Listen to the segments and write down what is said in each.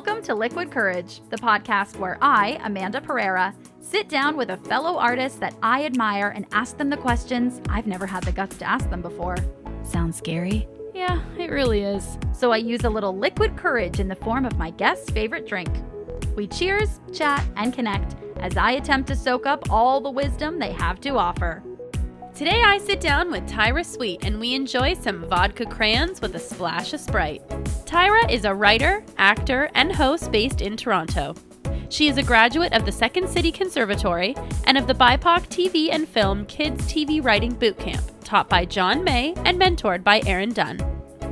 Welcome to Liquid Courage, the podcast where I, Amanda Pereira, sit down with a fellow artist that I admire and ask them the questions I've never had the guts to ask them before. Sounds scary? Yeah, it really is. So I use a little liquid courage in the form of my guest's favorite drink. We cheers, chat, and connect as I attempt to soak up all the wisdom they have to offer. Today I sit down with Tyra Sweet and we enjoy some vodka crayons with a splash of Sprite. Tyra is a writer, actor, and host based in Toronto. She is a graduate of the Second City Conservatory and of the BIPOC TV and Film Kids TV Writing Bootcamp, taught by John May and mentored by Aron Dunn.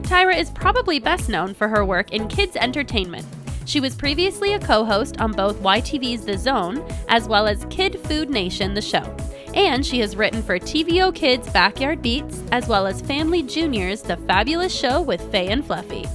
Tyra is probably best known for her work in kids entertainment. She was previously a co-host on both YTV's The Zone as well as Kid Food Nation, the show. And she has written for TVOKids Backyard Beats, as well as Family Junior's The Fabulous Show with Fay and Fluffy.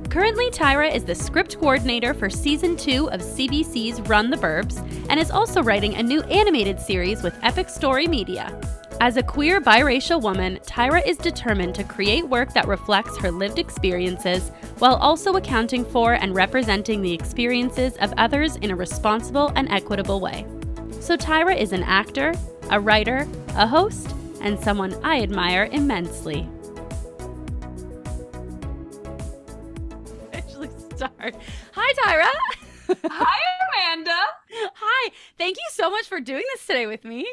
Currently, Tyra is the script coordinator for Season 2 of CBC's Run the Burbs, and is also writing a new animated series with Epic Story Media. As a queer biracial woman, Tyra is determined to create work that reflects her lived experiences, while also accounting for and representing the experiences of others in a responsible and equitable way. So Tyra is an actor, a writer, a host, and someone I admire immensely. Actually start. Hi, Tyra. Hi, Amanda. Hi. Thank you so much for doing this today with me.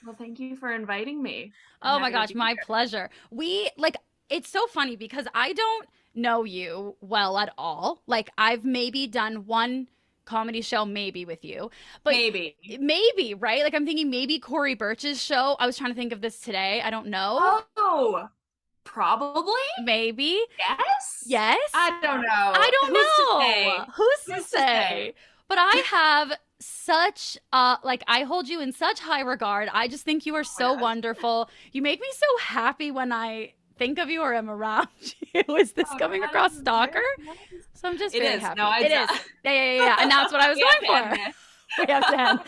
Well, thank you for inviting me. Oh my gosh, my pleasure. It's so funny because I don't know you well at all. Like, I've maybe done one comedy show maybe with you, but maybe, right? Like, I'm thinking maybe Corey Birch's show. I was trying to think of this today. I don't know. Oh, probably. Maybe. Yes. I don't know. Who's to say? But I have such I hold you in such high regard. I just think you are so wonderful. You make me so happy when I think of you or am around you. Is this coming across stalker? Nice. So I'm just very happy. No, it is. Yeah. And that's what I was going for. We have to end.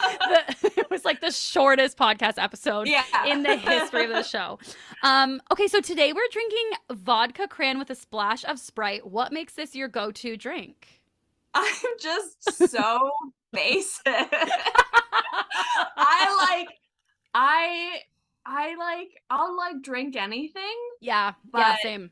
It was like the shortest podcast episode in the history of the show. Okay, so today we're drinking vodka crayon with a splash of Sprite. What makes this your go-to drink? I'm just so basic. I'll drink anything. Yeah, same.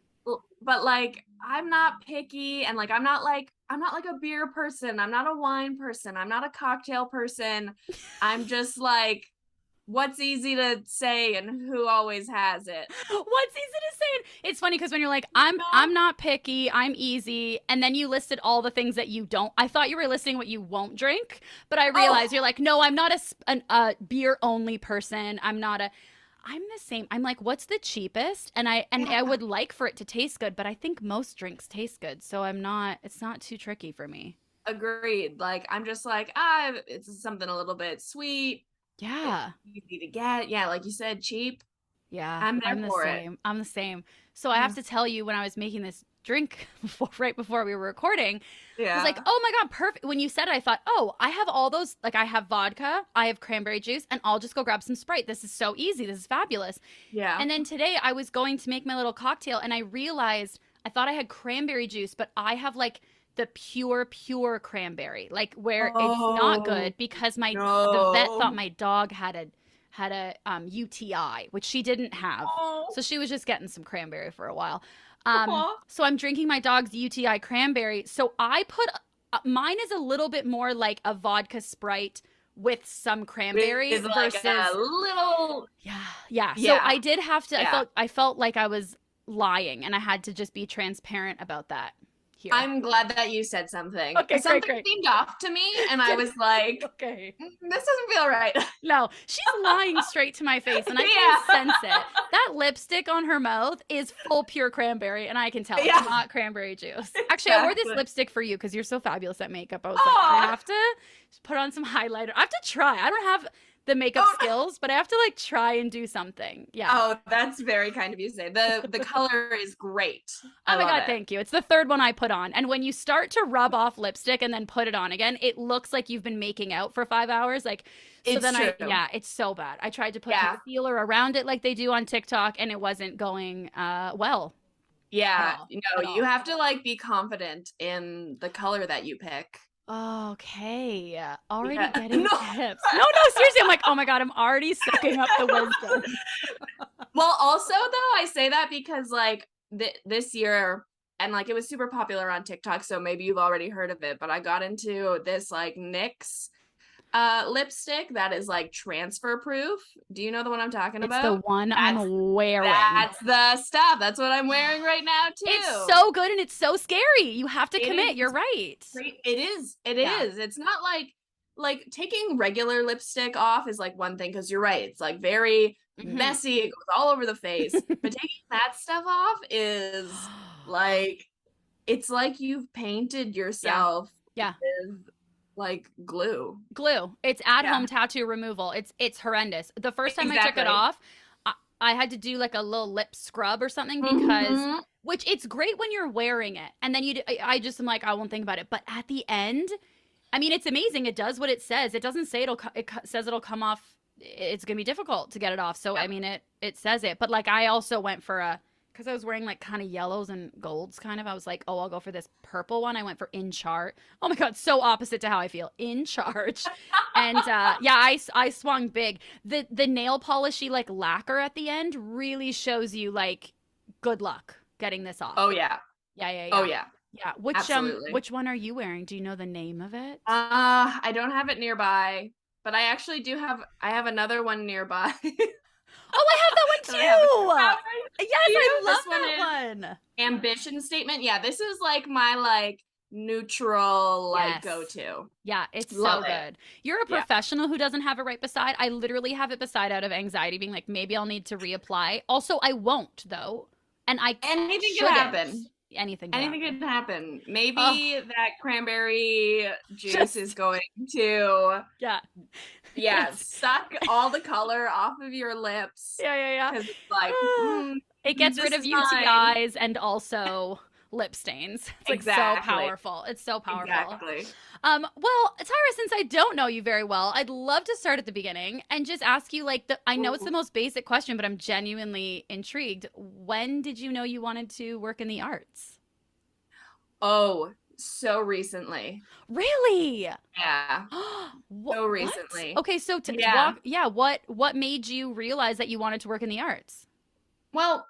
But like, I'm not picky, and like, I'm not like a beer person. I'm not a wine person. I'm not a cocktail person. I'm just like, what's easy to say and who always has it. What's easy to say? It's funny because when you're like, I'm not picky, I'm easy, and then you listed all the things that you don't. I thought you were listing what you won't drink, but I realized you're like, no, I'm not a beer only person. I'm the same. I'm like, what's the cheapest? And I would like for it to taste good, but I think most drinks taste good, so it's not too tricky for me. Agreed. Like, I'm just like, it's something a little bit sweet. Yeah. Easy to get. Yeah, like you said, cheap. Yeah. I'm the same. So I have to tell you, when I was making this drink right before we were recording, I was like, oh my God, perfect. When you said it, I thought, oh, I have all those, like, I have vodka, I have cranberry juice, and I'll just go grab some Sprite. This is so easy. This is fabulous. Yeah. And then today I was going to make my little cocktail, and I realized I thought I had cranberry juice, but I have like the pure cranberry, like where it's not good because the vet thought my dog had a UTI, which she didn't have. So she was just getting some cranberry for a while. So I'm drinking my dog's UTI cranberry. So I put mine is a little bit more like a vodka Sprite with some cranberry versus a little. Yeah. So I did have to. I felt like I was lying, and I had to just be transparent about that. Here. I'm glad that you said something. Okay, something seemed off to me, and I was like, okay, this doesn't feel right. No, she's lying straight to my face, and I can sense it. That lipstick on her mouth is full pure cranberry, and I can tell it's not cranberry juice. Actually, I wore this lipstick for you because you're so fabulous at makeup. I was like, I have to put on some highlighter. I have to try. I don't have the makeup skills, but I have to like try and do something. Yeah. Oh, that's very kind of you to say. The color is great. Oh my God, thank you. It's the third one I put on. And when you start to rub off lipstick and then put it on again, it looks like you've been making out for 5 hours. Like, so it's then true. It's so bad. I tried to put concealer around it like they do on TikTok, and it wasn't going well. Yeah. You have to like be confident in the color that you pick. Okay. Already Yeah. getting No. tips. No, seriously. I'm like, oh my God, I'm already soaking up the wisdom. Well, also though, I say that because like this year, and like it was super popular on TikTok, so maybe you've already heard of it, but I got into this like NYX lipstick that is like transfer proof. Do you know the one I'm talking It's the about? one That's I'm wearing. that's the stuff. That's what I'm wearing right now too. It's so good and it's so scary. You have to commit. You're right. It is. It Yeah. is. It's not like taking regular lipstick off is like one thing because you're right. It's like very messy. It goes all over the face. But taking that stuff off is like it's like you've painted yourself Yeah. with like glue. Glue. It's at-home tattoo removal. It's horrendous. The first time I took it off, I had to do like a little lip scrub or something because which it's great when you're wearing it. And then I just am like, I won't think about it. But at the end, I mean, it's amazing. It does what it says. It doesn't say it says it'll come off. It's going to be difficult to get it off. So, I mean, it says it. But like I also went for because I was wearing like kind of yellows and golds kind of. I was like, oh, I'll go for this purple one. I went for In Charge. Oh my God, so opposite to how I feel. In Charge. And I swung big. The nail polishy like lacquer at the end really shows you like good luck getting this off. Oh yeah. Yeah. Oh yeah. Yeah. Which one are you wearing? Do you know the name of it? I don't have it nearby, but I actually do I have another one nearby. Oh, I have that one too. Yes, I love that one. Ambition statement. Yeah, this is like my like neutral like go-to. Yeah, it's so good. You're a professional who doesn't have it right beside. I literally have it beside out of anxiety, being like, maybe I'll need to reapply. Also, I won't though, and anything can happen. Anything can happen. Maybe that cranberry juice is going to suck all the color off of your lips. Yeah. Because it's like it gets rid of UTIs and also lip stains. It's like so powerful. It's so powerful. Exactly. Well, Tyra, since I don't know you very well, I'd love to start at the beginning and just ask you like I know it's the most basic question, but I'm genuinely intrigued. When did you know you wanted to work in the arts? Oh, so recently. Really? Yeah. So recently. Okay, so what made you realize that you wanted to work in the arts? Well,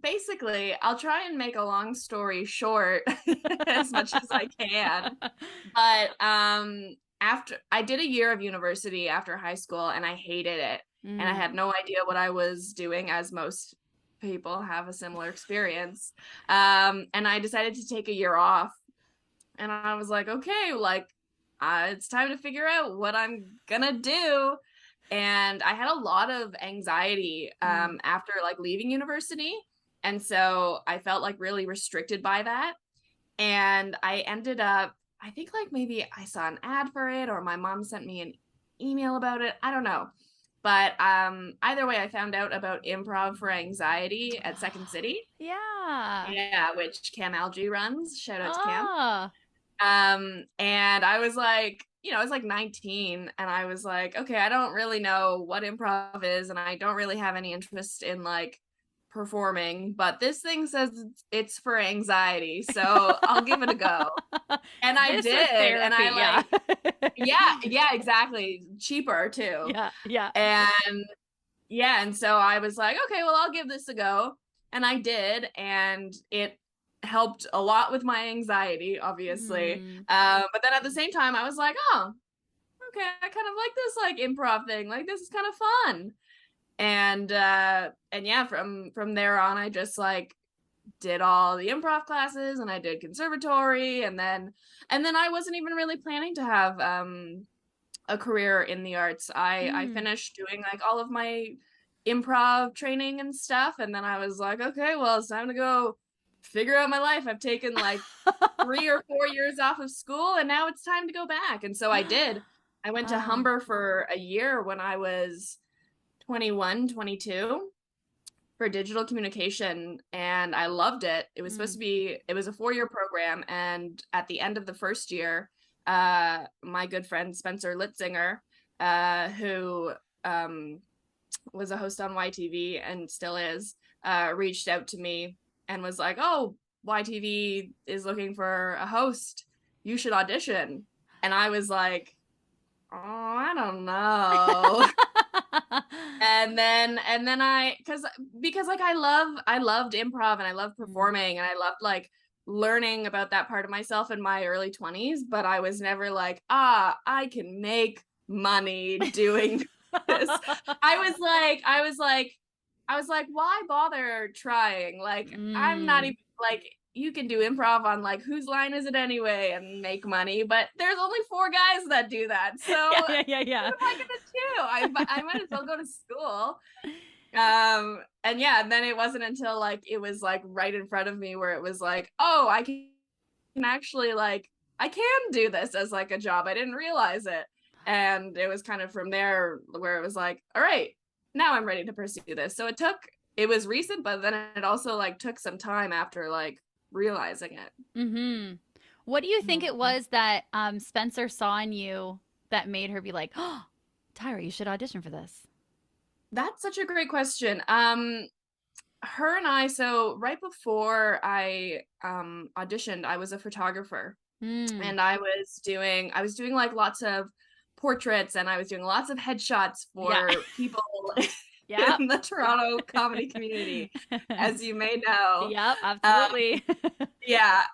basically, I'll try and make a long story short as much as I can. But after I did a year of university after high school and I hated it. And I had no idea what I was doing, as most people have a similar experience. And I decided to take a year off. And I was like, okay, like it's time to figure out what I'm gonna do. And I had a lot of anxiety after like leaving university. And so I felt like really restricted by that. And I ended up, I think like maybe I saw an ad for it or my mom sent me an email about it. I don't know. But either way, I found out about improv for anxiety at Second City. Yeah, which Cam Algie runs. Shout out to Cam. And I was like, I was like 19 and I was like, okay, I don't really know what improv is and I don't really have any interest in like performing, but this thing says it's for anxiety, so I'll give it a go. And I did. And I like yeah, exactly. Cheaper too. Yeah. And so I was like, okay, well, I'll give this a go. And I did, and it helped a lot with my anxiety, obviously. But then at the same time, I was like, oh, okay, I kind of like this like improv thing. Like this is kind of fun. And yeah, from there on, I just like did all the improv classes and I did conservatory, and then I wasn't even really planning to have a career in the arts. I finished doing like all of my improv training and stuff, and then I was like, okay, well, it's time to go figure out my life. I've taken like 3 or 4 years off of school and now it's time to go back. And so I did. I went to Humber for a year when I was 21, 22 for digital communication, and I loved it. It was supposed to be, it was a 4-year program, and at the end of the first year, my good friend Spencer Litzinger, who was a host on YTV and still is, reached out to me and was like, oh, YTV is looking for a host. You should audition. And I was like, oh, I don't know. and then because like I loved improv and I loved performing and I loved like learning about that part of myself in my early 20s, but I was never like, I can make money doing this. I was like, why bother trying? Like, I'm not even like, you can do improv on like whose line is it anyway and make money, but there's only 4 guys that do that. So yeah. what am I gonna do? I might as well go to school. And then it wasn't until like it was like right in front of me where it was like, oh, I can actually like I can do this as like a job. I didn't realize it. And it was kind of from there where it was like, all right, now I'm ready to pursue this. So it was recent, but then it also like took some time after like realizing it. What do you think it was that Spencer saw in you that made her be like, oh, Tyra, you should audition for this? That's such a great question. Her and I, so right before I auditioned, I was a photographer. And I was doing like lots of portraits and I was doing lots of headshots for people in the Toronto comedy community, as you may know. Yep, absolutely.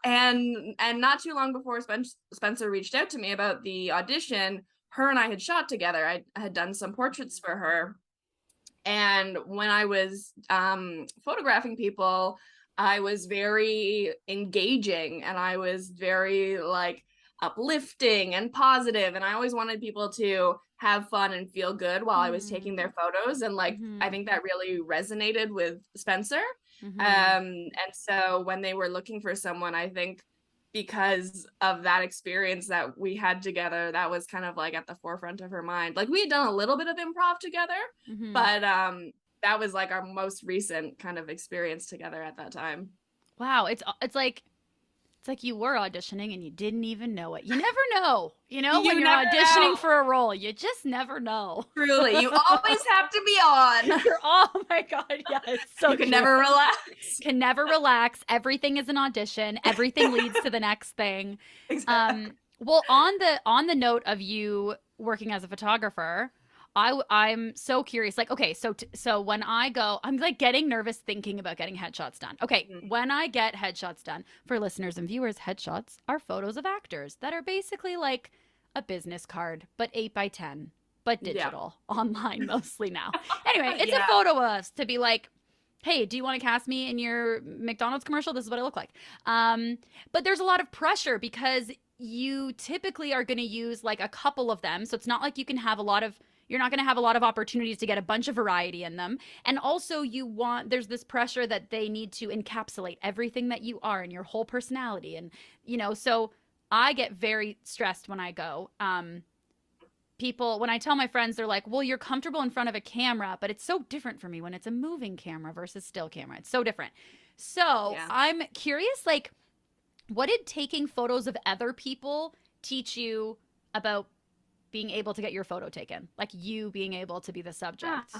And not too long before Spencer reached out to me about the audition, her and I had shot together. I had done some portraits for her. And when I was photographing people, I was very engaging and I was very like uplifting and positive, and I always wanted people to have fun and feel good while I was taking their photos, and like I think that really resonated with Spencer. And so when they were looking for someone, I think because of that experience that we had together, that was kind of like at the forefront of her mind. Like we had done a little bit of improv together, but that was like our most recent kind of experience together at that time. Wow, it's like you were auditioning and you didn't even know it. You never know, when you're auditioning for a role. You just never know. Truly, you always have to be on. Oh my God, yes. So you can never relax. Can never relax. Everything is an audition. Everything leads to the next thing. Exactly. Well, on the note of you working as a photographer, I'm so curious. Like, okay, so when I go, I'm like getting nervous thinking about getting headshots done. Okay, when I get headshots done, for listeners and viewers, headshots are photos of actors that are basically like a business card, but 8x10, but digital, online mostly now. Anyway, it's a photo of us to be like, hey, do you want to cast me in your McDonald's commercial? This is what I look like. But there's a lot of pressure because you typically are going to use like a couple of them. So it's not like you're not going to have a lot of opportunities to get a bunch of variety in them. And also there's this pressure that they need to encapsulate everything that you are and your whole personality. And, so I get very stressed when I go. People, when I tell my friends, they're like, well, you're comfortable in front of a camera, but it's so different for me when it's a moving camera versus still camera. It's so different. So I'm curious, like, what did taking photos of other people teach you about being able to get your photo taken, like you being able to be the subject?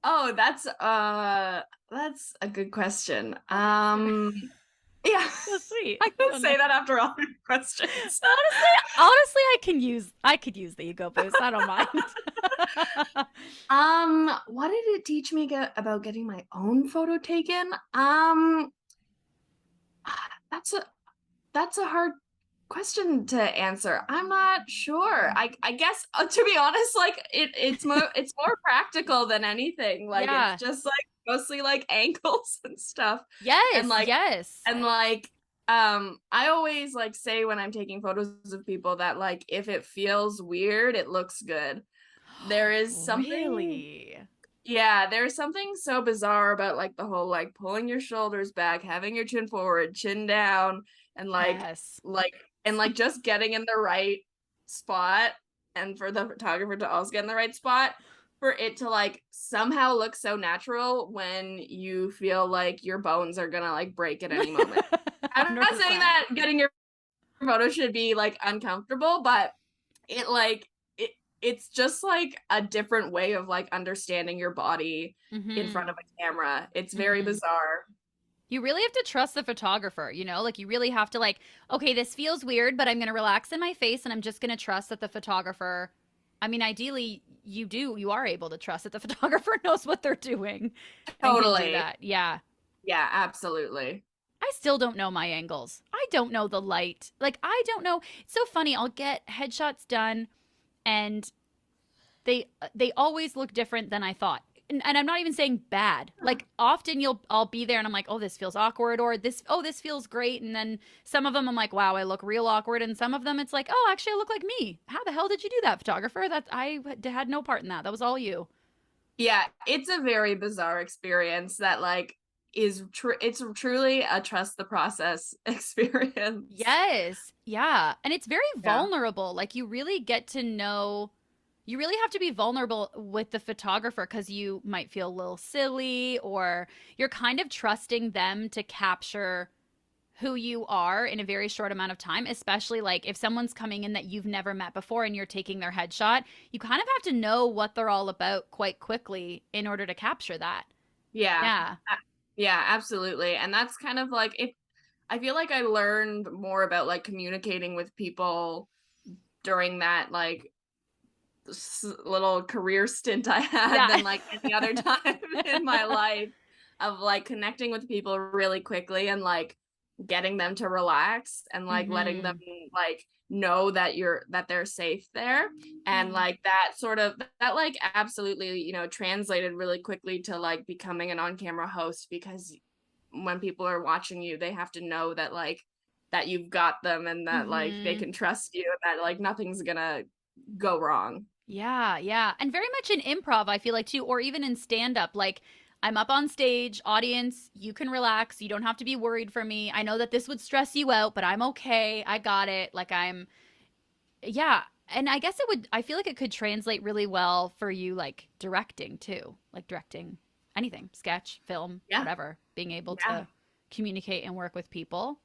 Oh, that's a good question. Yeah, so sweet. I can say that after all your questions. Honestly, I could use the ego boost. I don't mind. What did it teach me about getting my own photo taken? That's a hard question to answer. I'm not sure. I guess to be honest, like it's more practical than anything. Like it's just like mostly like ankles and stuff. Yes. I always like say when I'm taking photos of people that like if it feels weird, it looks good. There is something really. Yeah, there's something so bizarre about like the whole like pulling your shoulders back, having your chin forward, chin down, and like just getting in the right spot, and for the photographer to also get in the right spot for it to like somehow look so natural when you feel like your bones are gonna like break at any moment. I'm not saying that getting your photo should be like uncomfortable, but it's just like a different way of like understanding your body in front of a camera. It's very bizarre. You really have to trust the photographer, you know? Like you really have to like, okay, this feels weird, but I'm going to relax in my face and I'm just going to trust that the photographer, I mean, ideally you are able to trust that the photographer knows what they're doing and can do Totally. that. Yeah. Yeah, absolutely. I still don't know my angles. I don't know the light. Like I don't know. It's so funny. I'll get headshots done and they always look different than I thought. And I'm not even saying bad. Like often I'll be there and I'm like, oh, this feels awkward, or this feels great. And then some of them I'm like, wow, I look real awkward. And some of them it's like, oh, actually I look like me. How the hell did you do that, photographer? That I had no part in that. That was all you. Yeah, it's a very bizarre experience that like it's truly a trust the process experience. Yes. Yeah. And it's very Yeah. vulnerable. Like you really have to be vulnerable with the photographer because you might feel a little silly, or you're kind of trusting them to capture who you are in a very short amount of time, especially like if someone's coming in that you've never met before and you're taking their headshot, you kind of have to know what they're all about quite quickly in order to capture that. Yeah. Yeah. Yeah, absolutely. And that's kind of like it. I feel like I learned more about like communicating with people during that like little career stint I had Yeah. than like any other time in my life, of like connecting with people really quickly and like getting them to relax and like letting them Mhm. like know that they're safe there. And Yeah. like that sort of that like absolutely, you know, translated really quickly to like becoming an on-camera host, because when people are watching you, they have to know that like that you've got them and that like they Mhm. can trust you and that like nothing's gonna go wrong. Yeah, yeah. And very much in improv, I feel like too, or even in stand up. Like, I'm up on stage, audience, you can relax. You don't have to be worried for me. I know that this would stress you out, but I'm okay. I got it. Yeah. And I guess I feel like it could translate really well for you, like directing too, like directing anything, sketch, film, Yeah. whatever, being able Yeah. to communicate and work with people.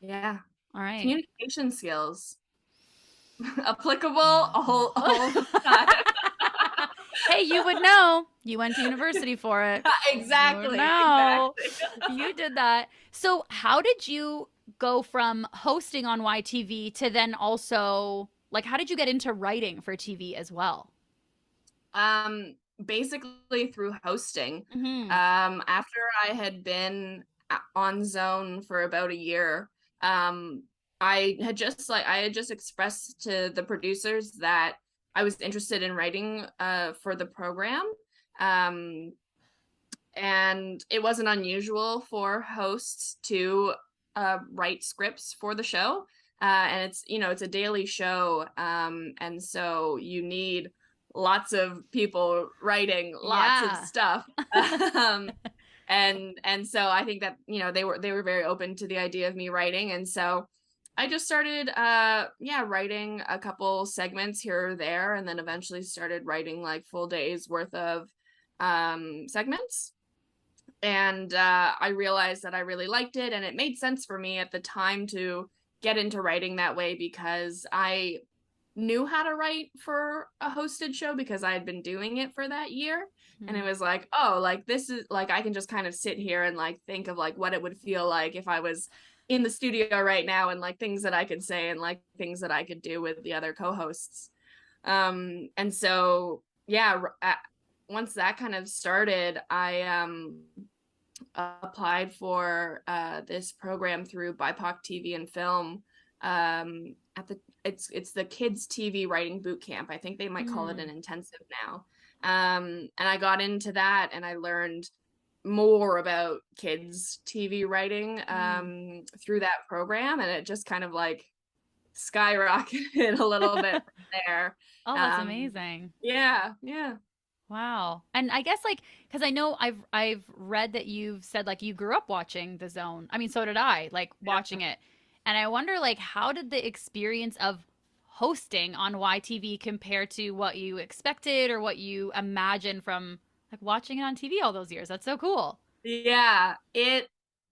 Yeah. All right. Communication skills. Applicable all the time. Hey, you would know. You went to university for it. You would Exactly. know. Exactly. You did that. So, how did you go from hosting on YTV to then also, like, how did you get into writing for TV as well? Basically through hosting. Hmm. After I had been on Zone for about a year, I had just expressed to the producers that I was interested in writing for the program. Um, and it wasn't unusual for hosts to write scripts for the show. And it's, you know, it's a daily show, and so you need lots of people writing lots of Yeah. stuff. um, and so I think that, you know, they were very open to the idea of me writing, and so I just started writing a couple segments here or there, and then eventually started writing like full days worth of segments. And I realized that I really liked it, and it made sense for me at the time to get into writing that way, because I knew how to write for a hosted show because I had been doing it for that year. And it Hmm. was like, oh, like this is like I can just kind of sit here and like think of like what it would feel like if I was in the studio right now, and like things that I could say and like things that I could do with the other co-hosts. And so yeah, once that kind of started, I applied for this program through BIPOC TV and Film, at the it's the Kids TV Writing Bootcamp. I think they might call it an Hmm. intensive now. And I got into that, and I learned more about kids TV writing Hmm. through that program, and it just kind of like skyrocketed a little bit from there. Oh, that's Um, amazing. yeah, yeah, Wow. And I guess like cuz I know I've read that you've said like you grew up watching The Zone. I mean, so did I, like yeah. watching it. And I wonder like how did the experience of hosting on YTV compare to what you expected or what you imagined from like watching it on TV all those years? That's so cool. Yeah, it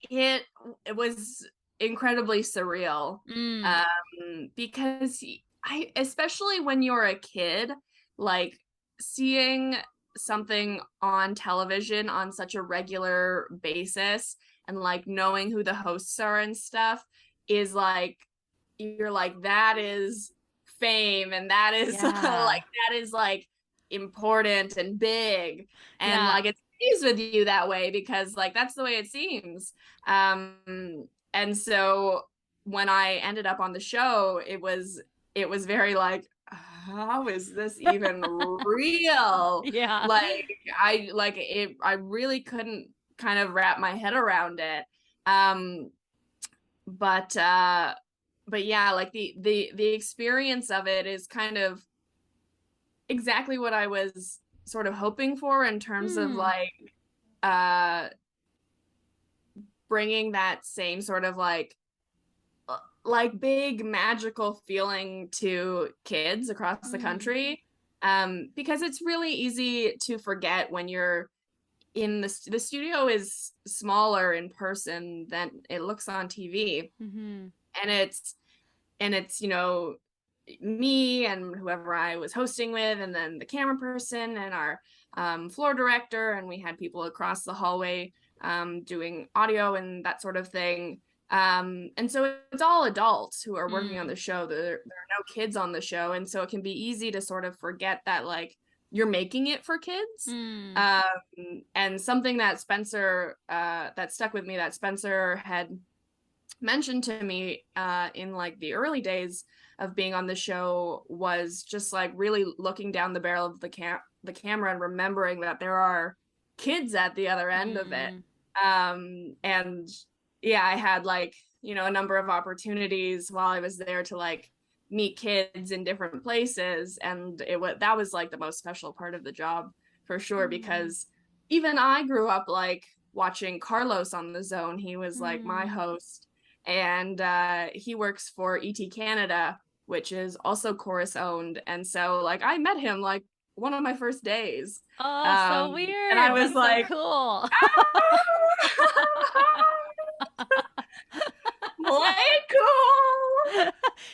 it was incredibly surreal. Mm. Because I, especially when you're a kid, like seeing something on television on such a regular basis and like knowing who the hosts are and stuff is like, you're like, that is fame, and that is like, that is like important and big, and like it stays with you that way because like that's the way it seems. And so when I ended up on the show, it was very like, how is this even real? Yeah. Like I really couldn't kind of wrap my head around it. But yeah, like the experience of it is kind of exactly what I was sort of hoping for in terms of like bringing that same sort of like big magical feeling to kids across the country, because it's really easy to forget when you're in the studio is smaller in person than it looks on TV. And it's you know, me and whoever I was hosting with, and then the camera person and our floor director, and we had people across the hallway doing audio and that sort of thing. And so it's all adults who are working on the show. There are no kids on the show, and so it can be easy to sort of forget that like you're making it for kids. And something that Spencer that stuck with me, that Spencer had mentioned to me in like the early days of being on the show, was just like really looking down the barrel of the camera and remembering that there are kids at the other end of it. And yeah, I had like, you know, a number of opportunities while I was there to like meet kids in different places, and that was like the most special part of the job for sure, because even I grew up like watching Carlos on the Zone. He was like my host, and he works for ET Canada, which is also Chorus owned, and so like I met him like one of my first days. So weird. And I was like, so cool. Like, cool.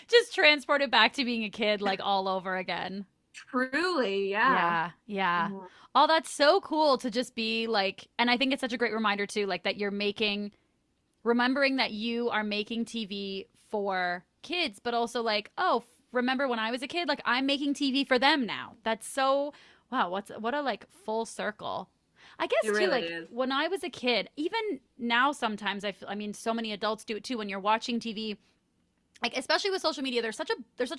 Just transported back to being a kid like all over again. Truly, yeah. Yeah. Oh, that's so cool to just be like, and I think it's such a great reminder too, like that you're remembering that you are making TV for kids, but also like, oh, remember when I was a kid, like I'm making TV for them now. That's so, wow, what a like full circle. I guess too, like when I was a kid, even now sometimes I mean, so many adults do it too. When you're watching TV, like especially with social media, there's such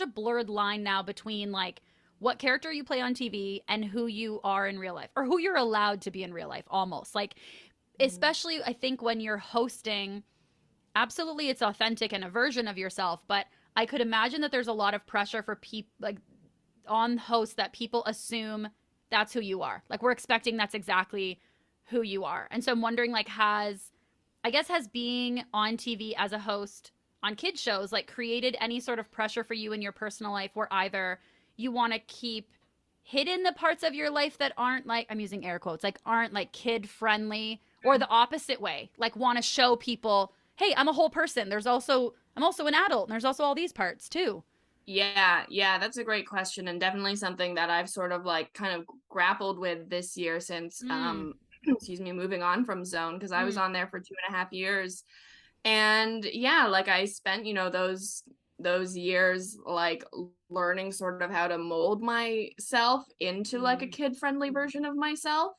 a blurred line now between like what character you play on TV and who you are in real life, or who you're allowed to be in real life, almost like, especially I think when you're hosting, absolutely it's authentic and a version of yourself, but I could imagine that there's a lot of pressure for people like on hosts that people assume that's who you are. Like we're expecting that's exactly who you are. And so I'm wondering like has being on TV as a host on kids shows like created any sort of pressure for you in your personal life where either you want to keep hidden the parts of your life that aren't like, I'm using air quotes, like aren't like kid friendly, or the opposite way, like want to show people, hey, I'm a whole person. I'm also an adult, and there's also all these parts too. Yeah, that's a great question, and definitely something that I've sort of like kind of grappled with this year since excuse me, moving on from Zone, because I was on there for 2.5 years. And yeah, like I spent, you know, those years like learning sort of how to mold myself into like a kid-friendly version of myself.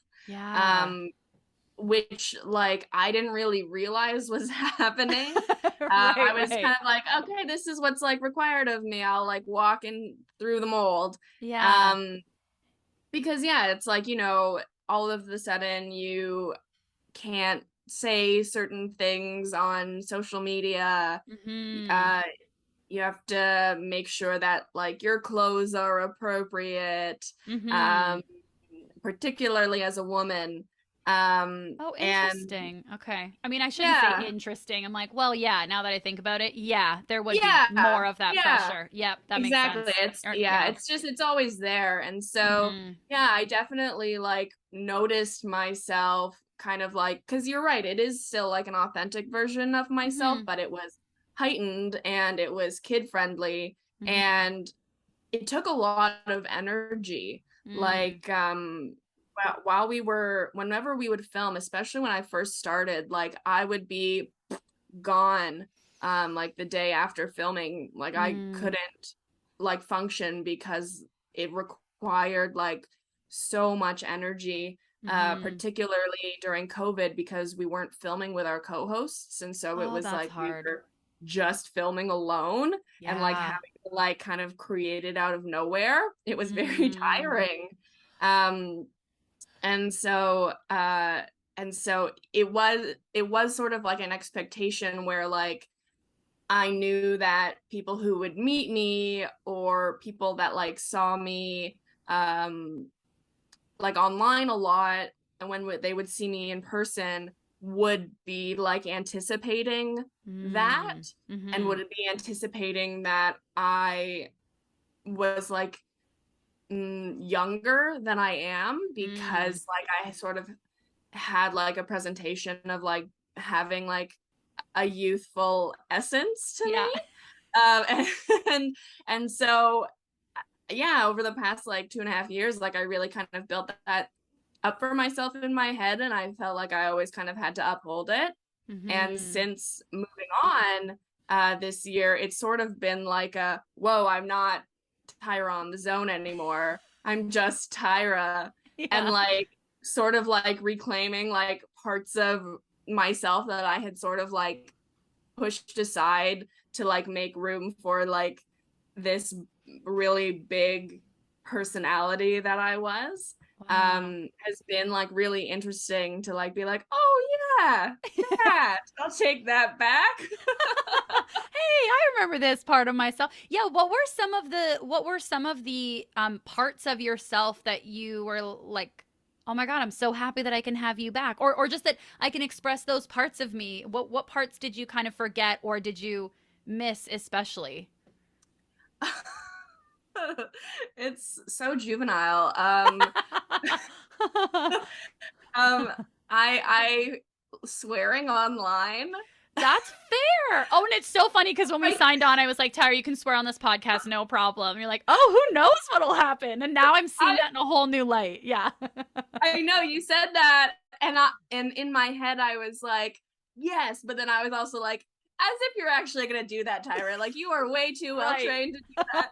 Which like I didn't really realize was happening. I was kind of like, okay, this is what's like required of me. I'll like walk in through the mold. Because yeah, it's like, you know, all of a sudden you can't say certain things on social media. You have to make sure that like your clothes are appropriate, particularly as a woman. Interesting. Okay. I mean, I shouldn't say interesting. I'm like, well, yeah, now that I think about it, yeah, there would be more of that pressure. Yep, that makes sense. It's always there. And so, yeah, I definitely like noticed myself kind of like, because you're right, it is still like an authentic version of myself, but it was heightened and it was kid friendly, and it took a lot of energy. Like, whenever we would film, especially when I first started, like I would be gone like the day after filming. Like I couldn't like function because it required like so much energy, particularly during COVID, because we weren't filming with our co-hosts, and so it was like we were just filming alone and like having to like kind of create it out of nowhere. It was very tiring. And so it was sort of like an expectation where like I knew that people who would meet me or people that like saw me like online a lot, and when they would see me in person, would be like anticipating that and would be anticipating that I was like younger than I am, because like I sort of had like a presentation of like having like a youthful essence to me. And so yeah, over the past like 2.5 years, like I really kind of built that up for myself in my head, and I felt like I always kind of had to uphold it. And since moving on this year, it's sort of been like a, whoa, I'm not Tyra on the Zone anymore. I'm just Tyra. And like sort of like reclaiming like parts of myself that I had sort of like pushed aside to like make room for like this really big personality that I was. Has been like really interesting to like be like, oh yeah, I'll take that back. Hey, I remember this part of myself. Yeah, what were some of the parts of yourself that you were like, oh my God, I'm so happy that I can have you back, or just that I can express those parts of me? What parts did you kind of forget or did you miss especially? It's so juvenile. I swearing online. That's fair. Oh, and it's so funny because when we signed on, I was like, Tyra, you can swear on this podcast, no problem. And you're like, oh, who knows what'll happen? And now I'm seeing that in a whole new light. Yeah. I know you said that, and in my head I was like, yes, but then I was also like, as if you're actually gonna do that, Tyra. Like you are way too well trained to do that.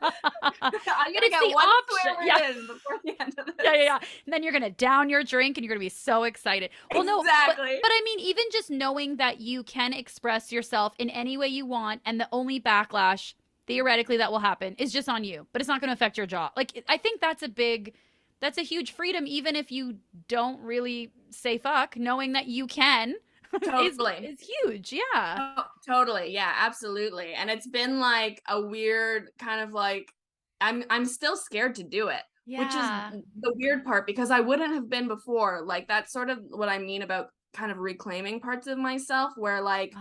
I'm gonna get one swear in before the end of this. Yeah. And then you're gonna down your drink and you're gonna be so excited. Well, exactly. No, but I mean, even just knowing that you can express yourself in any way you want, and the only backlash theoretically that will happen is just on you, but it's not gonna affect your job. Like I think that's a huge freedom, even if you don't really say fuck, knowing that you can. Totally. It's huge. Yeah. Oh, totally. Yeah, absolutely. And it's been like a weird kind of like, I'm still scared to do it, which is the weird part, because I wouldn't have been before. Like that's sort of what I mean about kind of reclaiming parts of myself, where like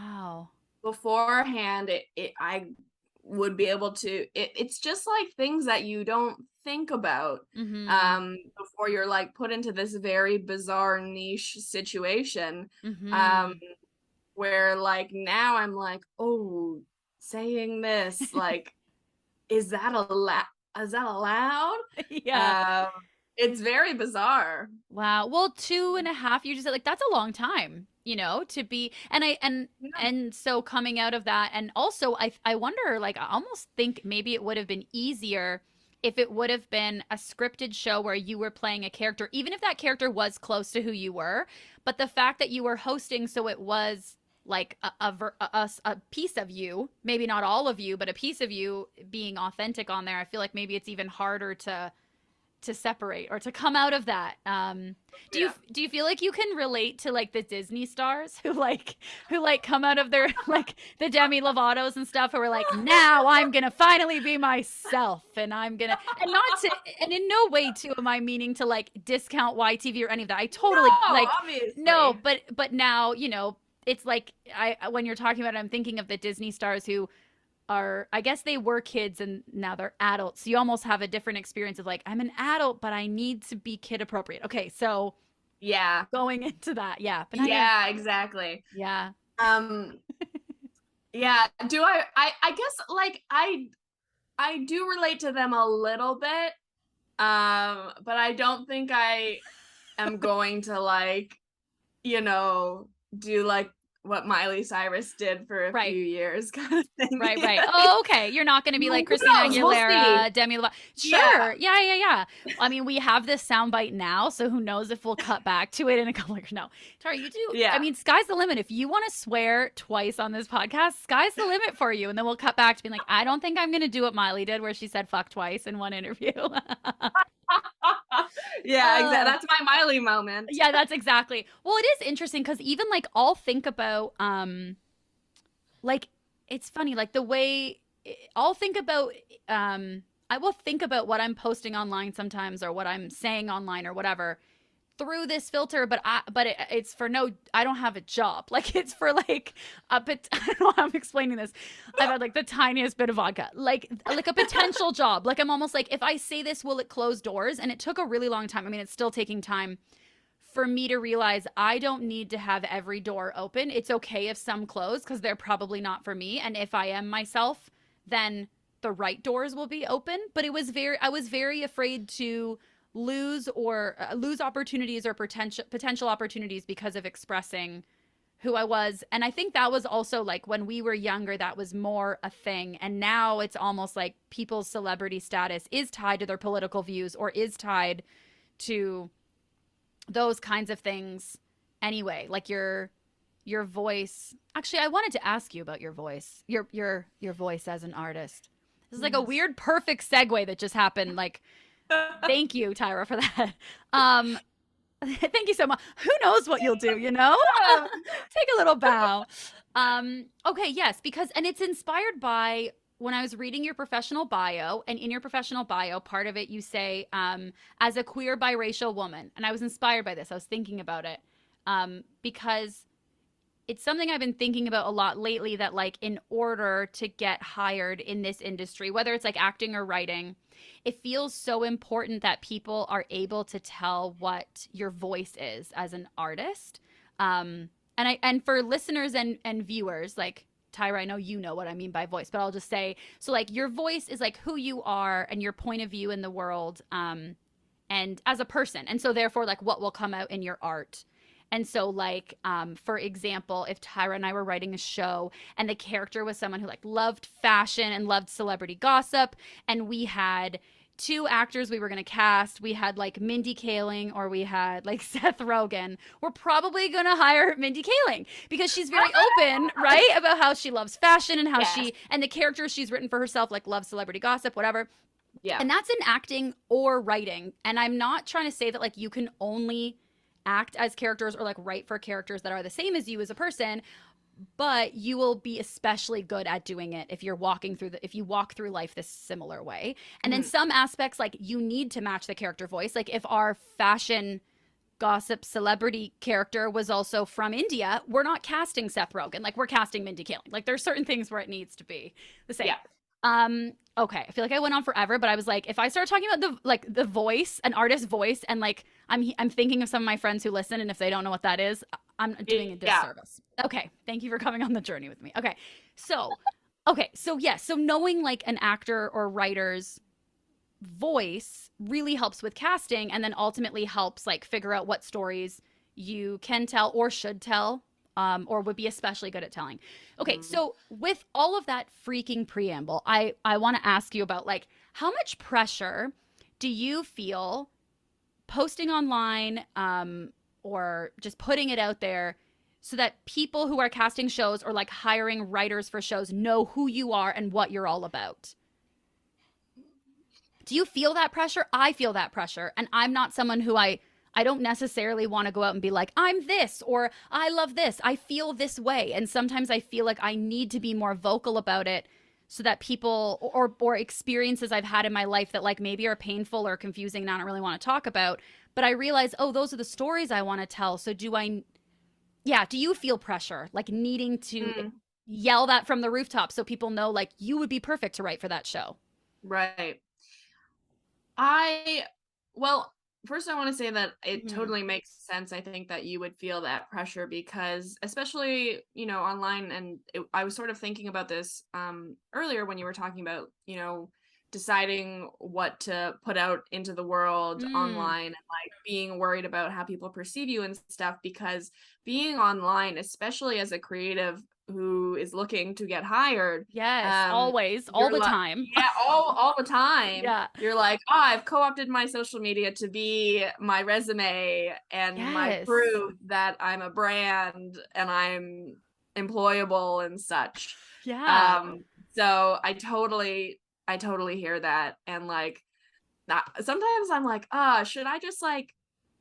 beforehand I would be able to, it's just like things that you don't think about before you're like put into this very bizarre niche situation, where like now I'm like, oh, saying this, like, is that allowed? Yeah. It's very bizarre. Wow. Well, 2.5 years, like that's a long time, to be, and so coming out of that, and also I wonder, like, I almost think maybe it would have been easier if it would have been a scripted show where you were playing a character, even if that character was close to who you were, but the fact that you were hosting, so it was like a piece of you, maybe not all of you, but a piece of you being authentic on there. I feel like maybe it's even harder to separate or to come out of that. Do you feel like you can relate to like the Disney stars who come out of their like the Demi Lovato's and stuff, who are like, now I'm gonna finally be myself, and I'm gonna, and not to, and in no way too am I meaning to like discount YTV or any of that. I totally obviously. No, but now it's like when you're talking about it, I'm thinking of the Disney stars who are, I guess they were kids and now they're adults. So you almost have a different experience of like, I'm an adult, but I need to be kid appropriate. Okay. So yeah, going into that. Yeah. But yeah, exactly. Yeah. Yeah. Do I guess like I do relate to them a little bit. But I don't think I am going to like, you know, do like what Miley Cyrus did for a few years kind of thing. Right. Oh, okay. You're not going to be like Who Christina knows? We'll Aguilera, see. Demi Lovato. Yeah. Sure. Yeah. I mean, we have this soundbite now, so who knows if we'll cut back to it in a couple of years. No. Tara, you do. Yeah. I mean, sky's the limit. If you want to swear twice on this podcast, sky's the limit for you. And then we'll cut back to being like, I don't think I'm going to do what Miley did, where she said fuck twice in one interview. Yeah, exactly. That's my Miley moment. Yeah, that's exactly. Well, it is interesting because even like I'll think about like it's funny like the way I'll think about I will think about what I'm posting online sometimes or what I'm saying online or whatever through this filter, but it's for no, I don't have a job. Like it's for like I don't know how I'm explaining this. I've had like the tiniest bit of vodka, like a potential job. Like I'm almost like, if I say this, will it close doors? And it took a really long time. I mean, it's still taking time for me to realize I don't need to have every door open. It's okay if some close because they're probably not for me. And if I am myself, then the right doors will be open. But I was very afraid to lose opportunities or potential opportunities because of expressing who I was. And I think that was also like when we were younger, that was more a thing. And now it's almost like people's celebrity status is tied to their political views or is tied to those kinds of things anyway. Like your voice. Actually, I wanted to ask you about your voice. Your voice as an artist. This is like a weird perfect segue that just happened. Like thank you, Tyra, for that. Thank you so much. Who knows what you'll do, you know? Take a little bow. Okay, yes, because, and it's inspired by when I was reading your professional bio, and in your professional bio, part of it you say, as a queer biracial woman. And I was inspired by this. I was thinking about it because it's something I've been thinking about a lot lately, that like in order to get hired in this industry, whether it's like acting or writing, it feels so important that people are able to tell what your voice is as an artist. And for listeners and viewers, like Tyra, I know you know what I mean by voice, but I'll just say, so like your voice is like who you are and your point of view in the world, and as a person. And so therefore like what will come out in your art. And so like, for example, if Tyra and I were writing a show and the character was someone who like loved fashion and loved celebrity gossip, and we had two actors we were going to cast, we had like Mindy Kaling or we had like Seth Rogen, we're probably going to hire Mindy Kaling because she's very open, right? About how she loves fashion and how and the characters she's written for herself, like loves celebrity gossip, whatever. Yeah. And that's in acting or writing. And I'm not trying to say that like you can only act as characters or like write for characters that are the same as you as a person, but you will be especially good at doing it if you're if you walk through life this similar way. And then some aspects, like you need to match the character voice. Like if our fashion gossip celebrity character was also from India, we're not casting Seth Rogen, like we're casting Mindy Kaling. Like there's certain things where it needs to be the same. Yeah. Okay, I feel like I went on forever, but I was like, if I start talking about the voice, an artist's voice, and like I'm thinking of some of my friends who listen, and if they don't know what that is, I'm doing a disservice. Okay, thank you for coming on the journey with me. Okay, so so knowing like an actor or writer's voice really helps with casting, and then ultimately helps like figure out what stories you can tell or should tell. Or would be especially good at telling. Okay, so with all of that freaking preamble, I want to ask you about like how much pressure do you feel posting online or just putting it out there so that people who are casting shows or like hiring writers for shows know who you are and what you're all about? Do you feel that pressure? I feel that pressure, and I'm not someone who I don't necessarily want to go out and be like, I'm this, or I love this. I feel this way. And sometimes I feel like I need to be more vocal about it so that people or experiences I've had in my life that like maybe are painful or confusing and I don't really want to talk about. But I realize, oh, those are the stories I want to tell. So do you feel pressure, like needing to yell that from the rooftop so people know like you would be perfect to write for that show? Right. Well, first, I want to say that it totally makes sense. I think that you would feel that pressure because, especially, you know, online. And I was sort of thinking about this earlier when you were talking about, you know, deciding what to put out into the world online, and like being worried about how people perceive you and stuff, because being online, especially as a creative who is looking to get hired, Yes, always, all the time. Yeah, all the time. Yeah. You're like, oh, I've co-opted my social media to be my resume and my proof that I'm a brand and I'm employable and such. Yeah. So I totally hear that. And like, sometimes I'm like, should I just like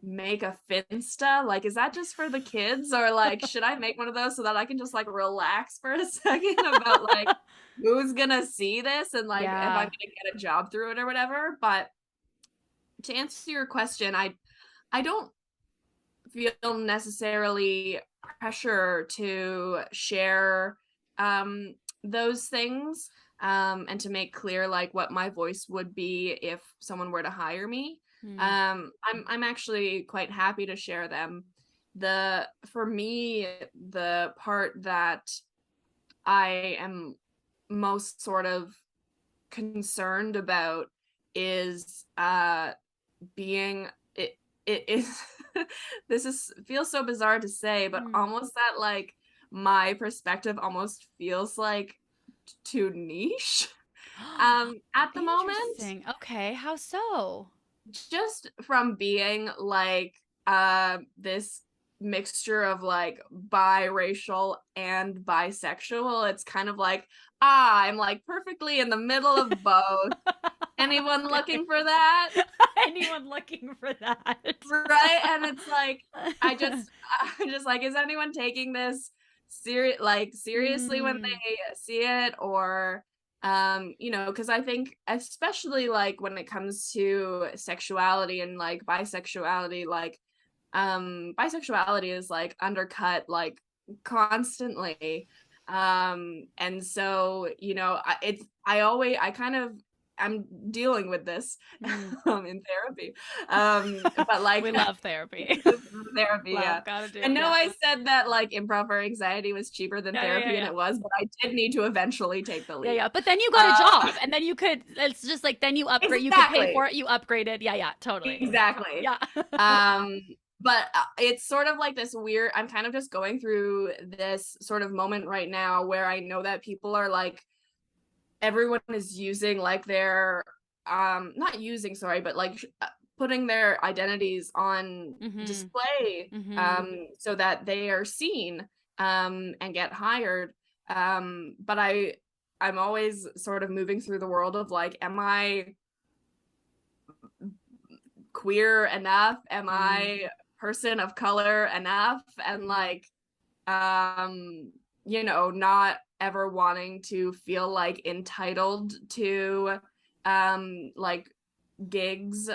make a Finsta? Like, is that just for the kids, or like should I make one of those so that I can just like relax for a second about like who's gonna see this and like if I'm gonna get a job through it or whatever? But to answer your question, I don't feel necessarily pressure to share those things, and to make clear like what my voice would be if someone were to hire me. I'm actually quite happy to share them. For me, the part that I am most sort of concerned about is being it is feels so bizarre to say, but almost that like my perspective almost feels like too niche at the moment. Okay, how so? Just from being like this mixture of like biracial and bisexual, it's kind of like I'm like perfectly in the middle of both. Anyone looking for that? Anyone looking for that? Right? And it's like I just like, is anyone taking this seriously when they see it? Or you know, because I think especially like when it comes to sexuality and like bisexuality, like bisexuality is like undercut like constantly, and so, you know, I'm dealing with this in therapy, but like we love therapy. Gotta do. I know I said that like improv for anxiety was cheaper than therapy, and it was, but I did need to eventually take the leap. But then you got a job, and then you could, it's just like, then you upgrade, you could pay for it, you upgraded. Totally. Exactly. But it's sort of like this weird, I'm kind of just going through this sort of moment right now where I know that people are like, everyone is using like their not using, sorry, but like putting their identities on display so that they are seen and get hired, but I'm always sort of moving through the world of like, am I queer enough? Am I person of color enough? And like you know, not ever wanting to feel like entitled to like gigs,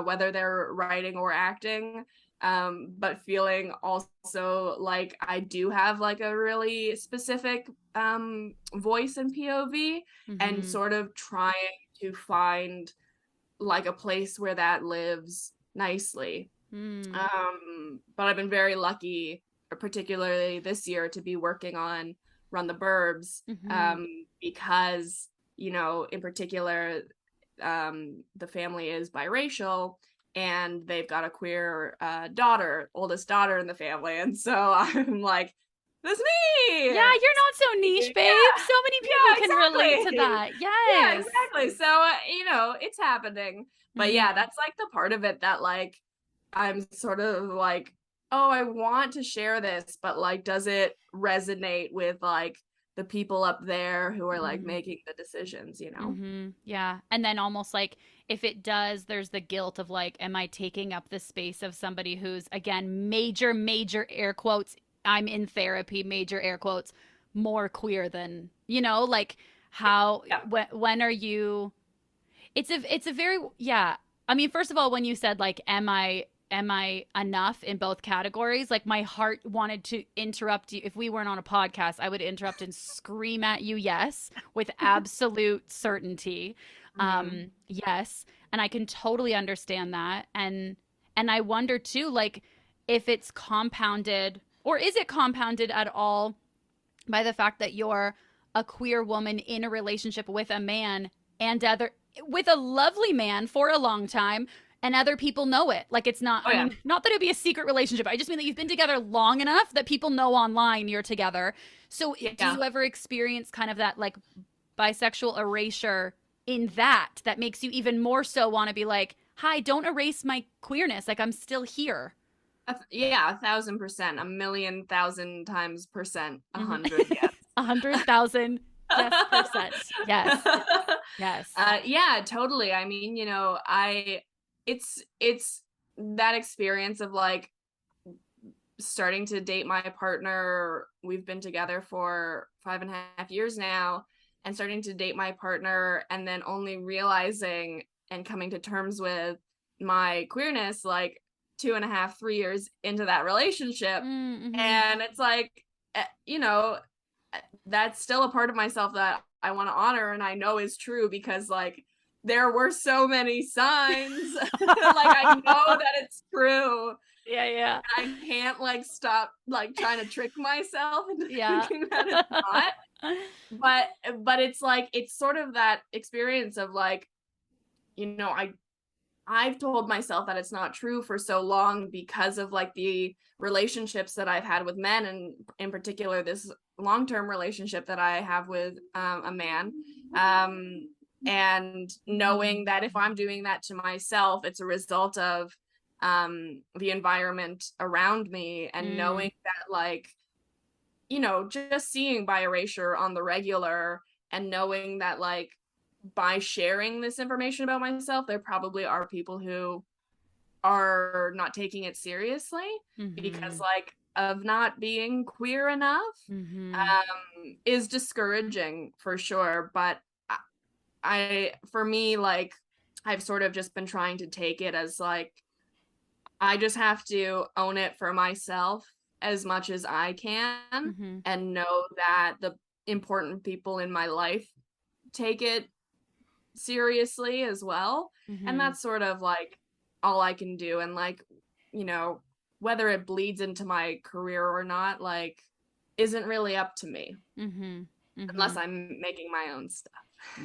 whether they're writing or acting, but feeling also like I do have like a really specific voice and POV, and sort of trying to find like a place where that lives nicely. But I've been very lucky, particularly this year, to be working on Run the Burbs, because, you know, in particular, the family is biracial and they've got a queer oldest daughter in the family, and so I'm like, that's me. You're not so niche, babe. So many people can relate to that. Yes. Exactly. So you know, it's happening. But that's like the part of it that like I'm sort of like, oh, I want to share this, but like, does it resonate with like the people up there who are like making the decisions, you know? Yeah. And then almost like, if it does, there's the guilt of like, am I taking up the space of somebody who's, again, major air quotes, I'm in therapy, major air quotes, more queer than, you know, like how, when are you, it's a very, I mean, first of all, when you said like, am I enough in both categories? Like, my heart wanted to interrupt you. If we weren't on a podcast, I would interrupt and scream at you, yes, with absolute certainty. Yes. And I can totally understand that. And I wonder too, like, if it's compounded, or is it compounded at all by the fact that you're a queer woman in a relationship with a man, and with a lovely man for a long time, and other people know it. Like, it's not, I mean, not that it'd be a secret relationship. I just mean that you've been together long enough that people know online you're together. So do you ever experience kind of that, like, bisexual erasure in that makes you even more so want to be like, hi, don't erase my queerness. Like, I'm still here. Yeah, 1,000%, 1,000,000 times percent, 100, yes. 100,000 yes percent. Yes. Yes. Yeah, totally. I mean, you know, it's that experience of like starting to date my partner. We've been together for 5.5 years now, and starting to date my partner, and then only realizing and coming to terms with my queerness like 2.5, 3 years into that relationship. And it's like, you know, that's still a part of myself that I want to honor and I know is true, because like there were so many signs. Like, I know that it's true. Yeah. I can't like stop like trying to trick myself into thinking that it's not. But it's like, it's sort of that experience of like, you know, I've told myself that it's not true for so long because of like the relationships that I've had with men, and in particular this long-term relationship that I have with a man, and knowing that if I'm doing that to myself, it's a result of the environment around me, and knowing that, like, you know, just seeing biracial on the regular, and knowing that like by sharing this information about myself, there probably are people who are not taking it seriously because like of not being queer enough, is discouraging for sure. But for me, like, I've sort of just been trying to take it as like, I just have to own it for myself as much as I can, and know that the important people in my life take it seriously as well. And that's sort of like all I can do. And like, you know, whether it bleeds into my career or not, like, isn't really up to me, unless I'm making my own stuff.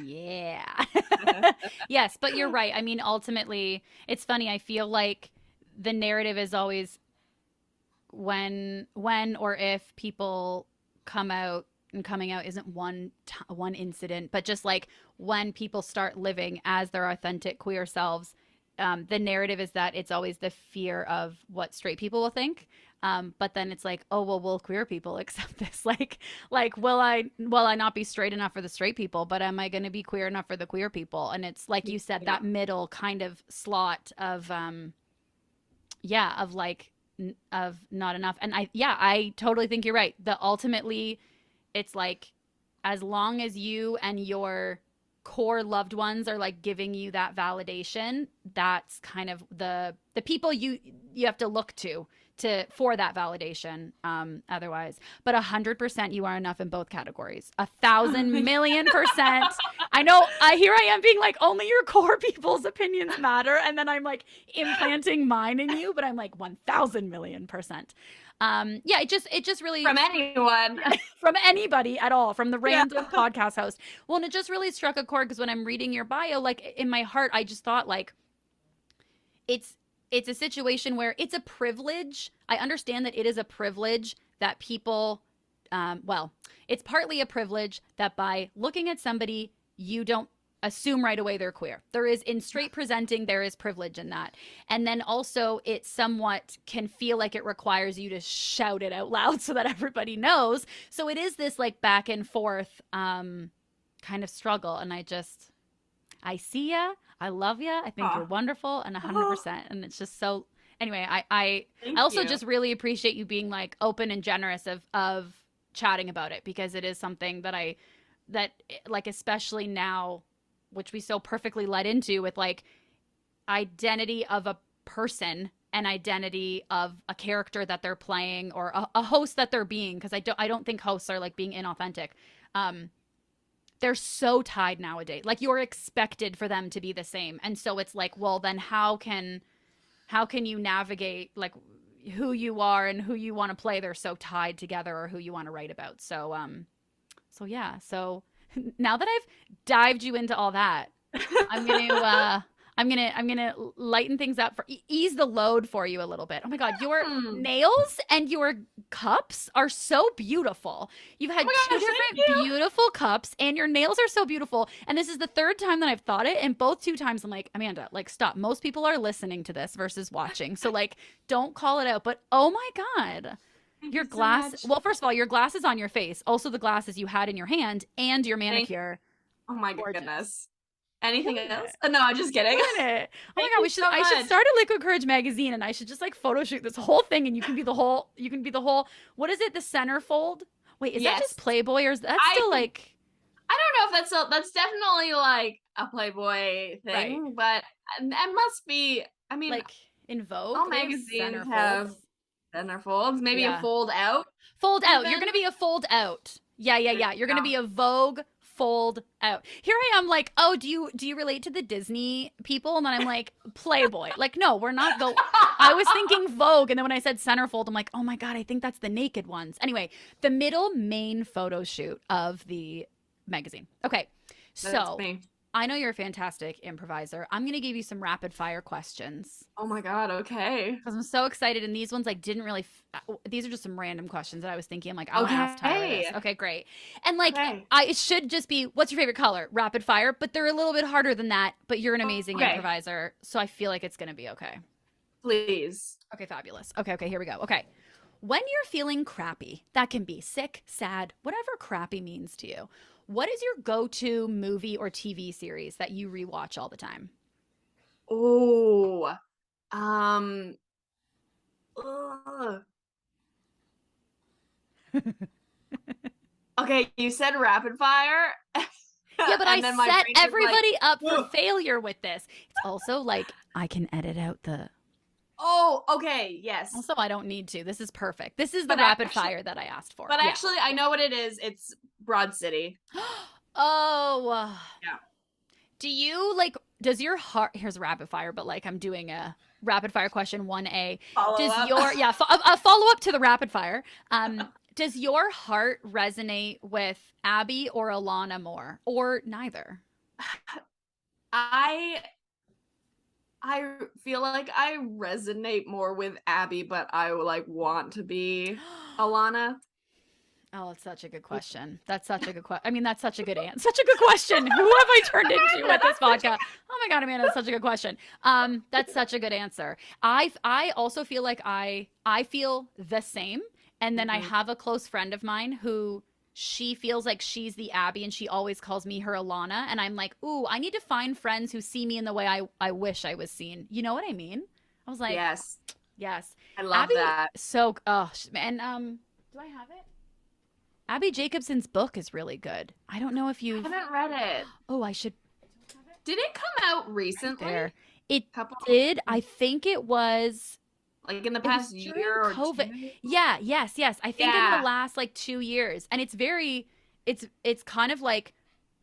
Yeah. Yes, but you're right. I mean, ultimately, it's funny. I feel like the narrative is always when or if people come out, and coming out isn't one incident, but just like when people start living as their authentic queer selves, the narrative is that it's always the fear of what straight people will think. But then it's like, oh, well, will queer people accept this? Like, will I not be straight enough for the straight people, but am I going to be queer enough for the queer people? And it's like you said, that middle kind of slot of, of not enough. And I totally think you're right. Ultimately, it's like, as long as you and your core loved ones are like giving you that validation, that's kind of the people you have to look to for that validation. Otherwise, but 100% you are enough in both categories. 1,000,000,000%. I know. Here I am being like, only your core people's opinions matter, and then I'm like implanting mine in you, but I'm like 1,000,000,000%. It just really, from anyone, from anybody at all, from the random podcast host. Well, and it just really struck a chord, because when I'm reading your bio, like, in my heart, I just thought like, it's a situation where it's a privilege. I understand that it is a privilege that people, it's partly a privilege that by looking at somebody, you don't assume right away they're queer. There is, in straight presenting, there is privilege in that. And then also it somewhat can feel like it requires you to shout it out loud so that everybody knows. So it is this like back and forth kind of struggle. And I see ya. I love ya. I think you're wonderful, and 100%. And it's just so, anyway, I also just really appreciate you being like open and generous of chatting about it, because it is something that like, especially now, which we so perfectly led into with like identity of a person and identity of a character that they're playing, or a host that they're being. Cause I don't think hosts are like being inauthentic. They're so tied nowadays. Like, you're expected for them to be the same. And so it's like, well, then how can you navigate like who you are and who you want to play? They're so tied together, or who you want to write about. So, So now that I've dived you into all that, I'm gonna lighten things up for ease the load for you a little bit. Oh my God, your nails and your cups are so beautiful. You've had two different beautiful cups, and your nails are so beautiful. And this is the third time that I've thought it, and both two times I'm like, Amanda, like stop. Most people are listening to this versus watching, so like don't call it out. But oh my God. Your glass. So well, first of all, your glasses on your face. Also, the glasses you had in your hand and your manicure. Oh my goodness. Anything else? No, I'm just kidding. Oh my God, I should start a Liquid Courage magazine, and I should just like photo shoot this whole thing, and you can be the whole. What is it? The centerfold? Wait, is that just Playboy, or is that still like? I don't know if that's definitely like a Playboy thing, but it must be. I mean, like in Vogue, all magazines have centerfolds. Maybe a fold out. Fold out. You're gonna be a fold out. Yeah. You're gonna be a Vogue fold out. Here I am like, oh, do you relate to the Disney people? And then I'm like, Playboy. Like, no, we're not I was thinking Vogue, and then when I said centerfold, I'm like, oh my God, I think that's the naked ones. Anyway, the middle main photo shoot of the magazine. Okay. So I know you're a fantastic improviser. I'm going to give you some rapid fire questions. Oh my God. Okay. Because I'm so excited. And these ones like didn't really, these are just some random questions that I was thinking. I'm like, I'll ask Tyra this. Okay, great. And like, it should just be, what's your favorite color? Rapid fire. But they're a little bit harder than that. But you're an amazing improviser. So I feel like it's going to be okay. Please. Okay, fabulous. Okay, here we go. Okay. When you're feeling crappy, that can be sick, sad, whatever crappy means to you. What is your go-to movie or TV series that you rewatch all the time? Oh, okay, you said rapid fire. Yeah, but I set everybody up for failure with this. It's also like I can edit out the... Oh, okay, yes. Also, I don't need to. This is perfect. This is the rapid fire that I asked for. But actually, I know what it is. It's Broad City. Oh. Yeah. Do you, like, does your heart... Here's a rapid fire, but, like, I'm doing a rapid fire question 1A. A follow-up to the rapid fire. Does your heart resonate with Abby or Alana more? Or neither? I feel like I resonate more with Abby, but I like want to be Alana. Oh, it's such a good question. That's such a good question. I mean, that's such a good answer. Such a good question. Who have I turned into with this vodka? Oh my God, Amanda, that's such a good question. That's such a good answer. I also feel like I feel the same. And then I have a close friend of mine who she feels like she's the Abby, and she always calls me her Alana. And I'm like, ooh, I need to find friends who see me in the way I wish I was seen. You know what I mean? I was like, yes. I love Abby, that. So, do I have it? Abby Jacobson's book is really good. I don't know if you haven't read it. Oh, I should. Did it come out recently? Right it did. I think it was. Like in the past year or COVID. Yes. I think in the last like 2 years. And it's kind of like,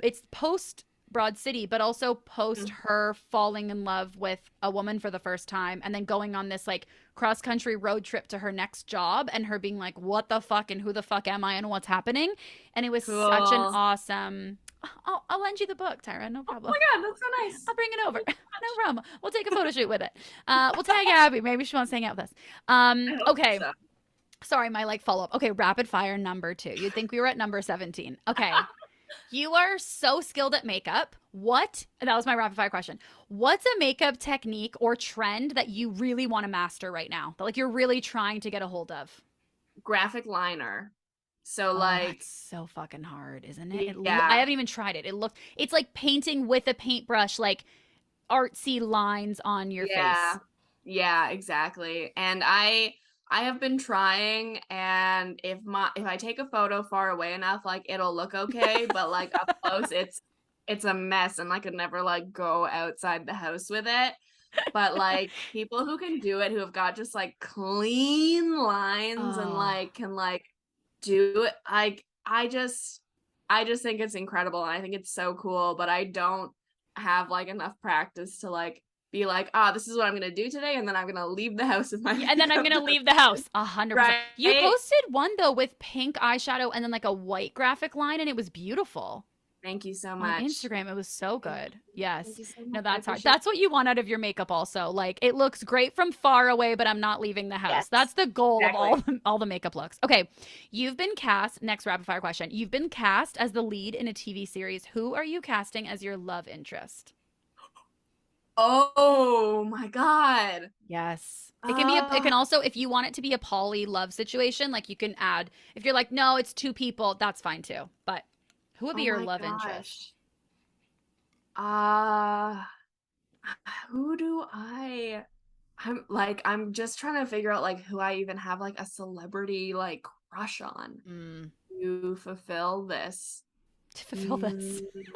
it's post Broad City, but also post her falling in love with a woman for the first time, and then going on this like cross country road trip to her next job, and her being like, what the fuck and who the fuck am I and what's happening? And it was such an awesome... I'll lend you the book, Tyra. No problem. Oh my God, that's so nice. I'll bring it over. No problem. We'll take a photo shoot with it. We'll tag Abby. Maybe she wants to hang out with us. Okay. So. Sorry, my like follow up. Okay, rapid fire number 2. You'd think we were at number 17. Okay. You are so skilled at makeup. That was my rapid fire question. What's a makeup technique or trend that you really want to master right now? That like you're really trying to get a hold of? Graphic liner. So like, that's so fucking hard, isn't it? I haven't even tried it. It's like painting with a paintbrush, like artsy lines on your face. Yeah, exactly. And I have been trying, and if I take a photo far away enough, like it'll look okay, but like up close, it's a mess, and I could never like go outside the house with it. But like people who can do it, who have got just like clean lines and like can like do it, I just think it's incredible, and I think it's so cool, but I don't have like enough practice to like be like, this is what I'm gonna do today, and then I'm gonna leave the house with my and then I'm gonna leave the house 100%. Right? You posted one though with pink eyeshadow and then like a white graphic line, and it was beautiful. Thank you so On much. Instagram. It was so good. Thank Yes. you so No, much. I that's hard. appreciate That's what you want out of your makeup also. Like it looks great from far away, but I'm not leaving the it. house. Yes, That's the goal of exactly. all the makeup looks. Okay. You've been cast, next rapid fire question. You've been cast as the lead in a TV series. Who are you casting as your love interest? Oh my God. Yes. It Uh, can also, if you want it to be a poly love situation, like you can add, if you're like, no, it's two people, that's fine too. But who would be oh your my love interest? gosh. Uh, who do I'm just trying to figure out like who I even have like a celebrity like crush on Mm, to fulfill this. to fulfill this. Mm,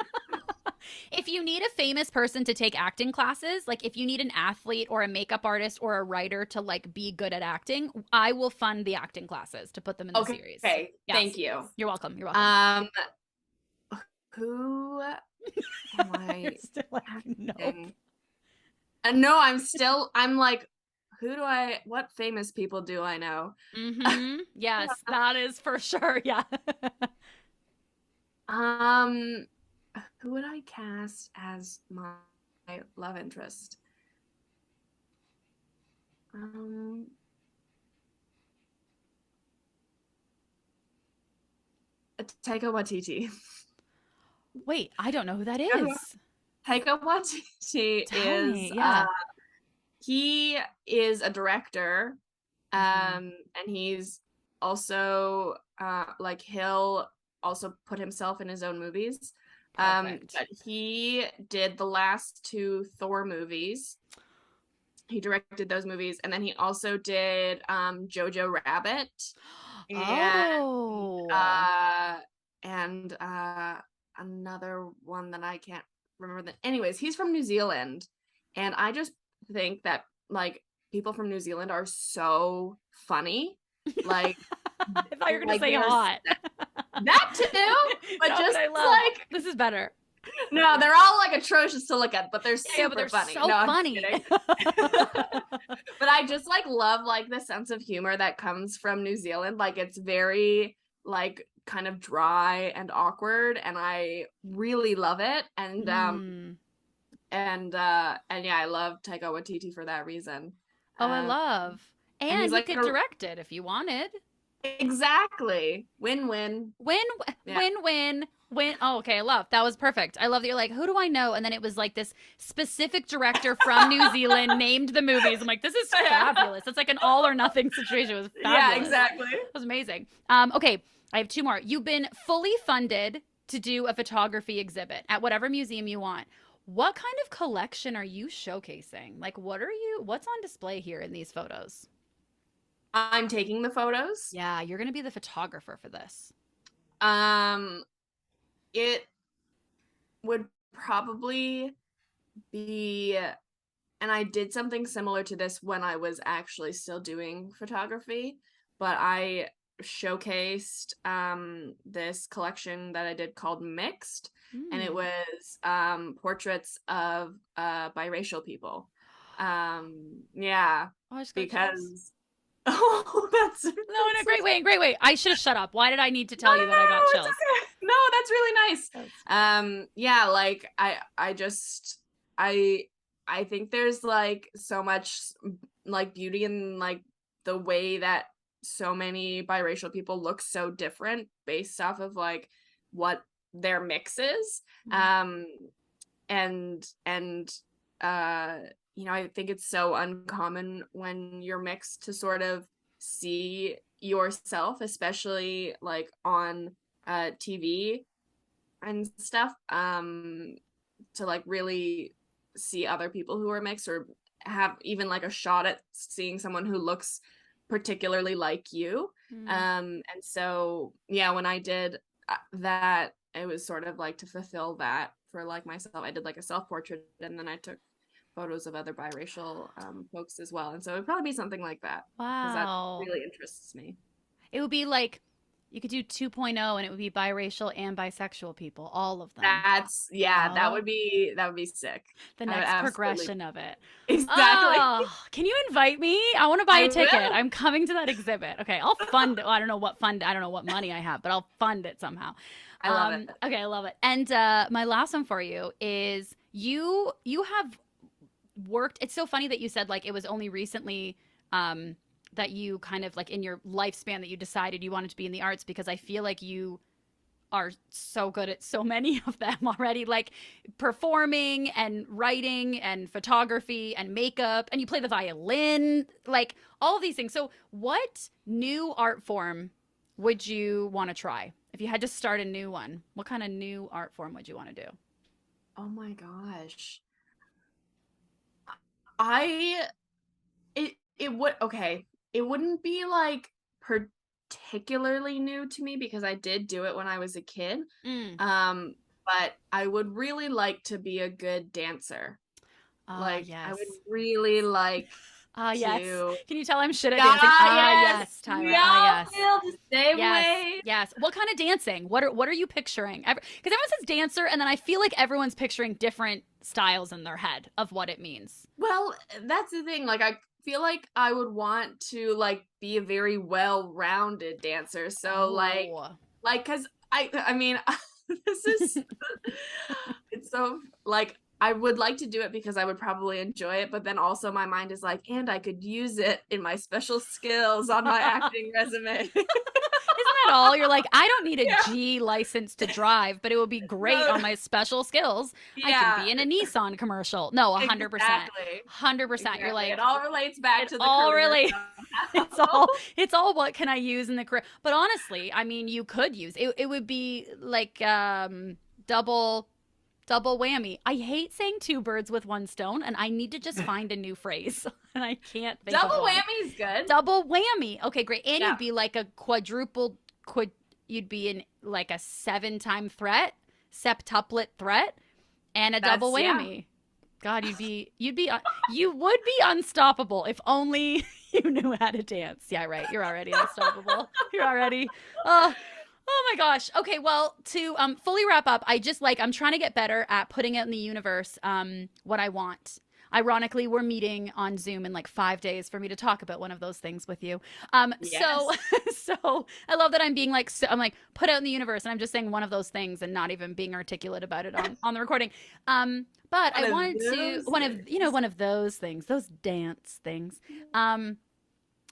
If you need a famous person to take acting classes, like if you need an athlete or a makeup artist or a writer to like be good at acting, I will fund the acting classes to put them in the series. okay, Yes. thank you. You're welcome. You're welcome. Um, who am You're I still like, nope. acting? No, I'm like, what famous people do I know? Mm-hmm. Yes, that is for sure. Yeah. Um, who would I cast as my love interest? Um, Taika Waititi. Wait, I don't know who that is. Taika Waititi Tell is me. Yeah. he is a director, Mm-hmm. and he's also like he'll also put himself in his own movies. Perfect. But he did the last two Thor movies. He directed those movies, and then he also did Jojo Rabbit and Oh. uh and another one that I can't remember. Anyways, he's from New Zealand, and I just think that like people from New Zealand are so funny. Like I thought you were gonna like say hot. that too, but No, but just I love like this is better. no, they're all like atrocious to look at, but they're Yeah, but super they're funny. so No, I'm just funny. kidding. But I just like love like the sense of humor that comes from New Zealand. Like it's very like kind of dry and awkward, and I really love it. Mm. And yeah, I love Taika Waititi for that reason. Oh, I Um, love. and he's And you like could direct it if you wanted. exactly win-win. Win, Yeah. win, win, win. Oh, okay. I love that was perfect. I love that you're like, who do I know? And then it was like this specific director from New Zealand named the movies. I'm like, this is fabulous. It's like an all or nothing situation. It was Yeah, fabulous. exactly. It was amazing. Okay, I have two more. You've been fully funded to do a photography exhibit at whatever museum you want. What kind of collection are you showcasing? Like, what's on display here in these photos? I'm taking the photos. Yeah, you're going to be the photographer for this. Um, it would probably be, and I did something similar to this when I was actually still doing photography, but I showcased this collection that I did called Mixed, and it Mm. was portraits of biracial people. Yeah, Oh, I just got chills. because oh, that's No, in a great way, in a great way. I should have shut up. Why did I need to no, tell no, you no, that I got no, it's chills? okay. No, that's really nice. Yeah, like I just I think there's like so much like beauty in like the way that so many biracial people look so different based off of like what their mix is. Um and uh you know, I think it's so uncommon when you're mixed to sort of see yourself, especially like on TV and stuff, to like really see other people who are mixed or have even like a shot at seeing someone who looks particularly like you. Mm. And so yeah, when I did that, it was sort of like to fulfill that for like myself. I did like a self-portrait, and then I took photos of other biracial folks as well, and so it'd probably be something like that because that Wow. really interests me. It would be like You could do 2.0 and it would be biracial and bisexual people, all of them. That would be sick. The next progression of it. Exactly. Oh, can you invite me? I want to buy a ticket. Will. I'm coming to that exhibit. Okay, I'll fund it. I don't know what money I have, but I'll fund it somehow. I love it. Okay, I love it. And my last one for you is you have worked. It's so funny that you said like it was only recently that you kind of like in your lifespan that you decided you wanted to be in the arts, because I feel like you are so good at so many of them already, like performing and writing and photography and makeup, and you play the violin, like all of these things. So what new art form would you want to try? If you had to start a new one, what kind of new art form would you want to do? Oh my gosh. It wouldn't be like particularly new to me because I did do it when I was a kid. But I would really like to be a good dancer. Yes. I would really like yes. Can you tell I'm shit at dancing? Yes, Tyra. Yes. Stay away. Yes. What kind of dancing? What are you picturing? Because everyone says dancer, and then I feel like everyone's picturing different styles in their head of what it means. Well, that's the thing. Like, I feel like I would want to like be a very well-rounded dancer. So like, because I mean, this is it's so like. I would like to do it because I would probably enjoy it, but then also my mind is like, and I could use it in my special skills on my acting resume. Isn't that all? You're like, I don't need a G license to drive, but it would be great on my special skills. I can be in a Nissan commercial. No, 100%. Exactly. 100%. Exactly. You're like, it all relates back to the all career. Really, it's all what can I use in the career? But honestly, I mean, you could use it. It would be like double whammy. I hate saying two birds with one stone, and I need to just find a new phrase, and I can't think double of one. Whammy is good. Double whammy. Okay, great. And you'd be like a you'd be in like a 7-time threat, septuplet threat, and a double whammy. Yeah. God, you would be unstoppable if only you knew how to dance. Yeah, right. You're already unstoppable. You're already. Oh my gosh. Okay, well, to fully wrap up, I'm trying to get better at putting out in the universe what I want. Ironically, we're meeting on Zoom in like 5 days for me to talk about one of those things with you. Yes. So I love that I'm being like, I'm like, put out in the universe, and I'm just saying one of those things and not even being articulate about it on the recording. But I wanted to, one of those things, those dance things.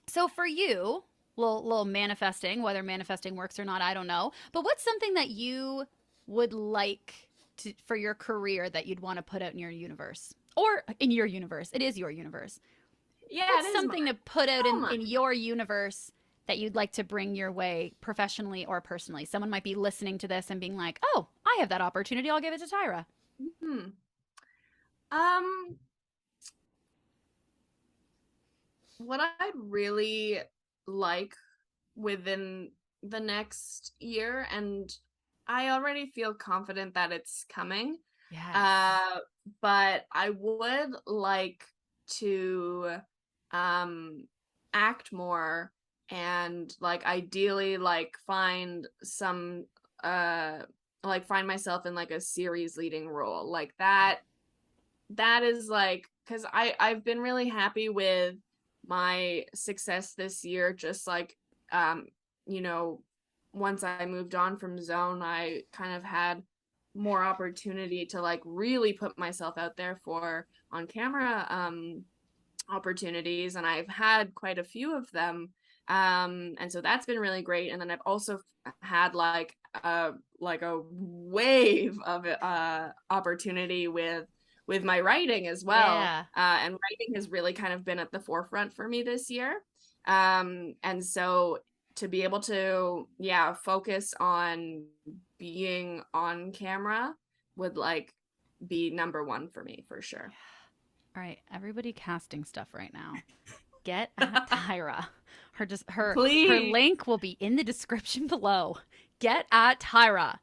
So for you, little manifesting, whether manifesting works or not, I don't know. But what's something that you would like for your career that you'd want to put out in your universe? Or in your universe. It is your universe. Yeah, what's something to put out in your universe that you'd like to bring your way professionally or personally? Someone might be listening to this and being like, oh, I have that opportunity. I'll give it to Tyra. What I'd really like within the next year, and I already feel confident that it's coming. Yes. But I would like to act more, and like ideally like find some like find myself in like a series leading role like that is like, because I've been really happy with my success this year, just like once I moved on from Zone, I kind of had more opportunity to like really put myself out there for on camera opportunities, and I've had quite a few of them, and so that's been really great. And then I've also had like a wave of opportunity with my writing as well. Yeah. And writing has really kind of been at the forefront for me this year, and so to be able to focus on being on camera would like be number one for me for sure. All right, everybody casting stuff right now. Get at Tyra. Her link will be in the description below. Get at Tyra.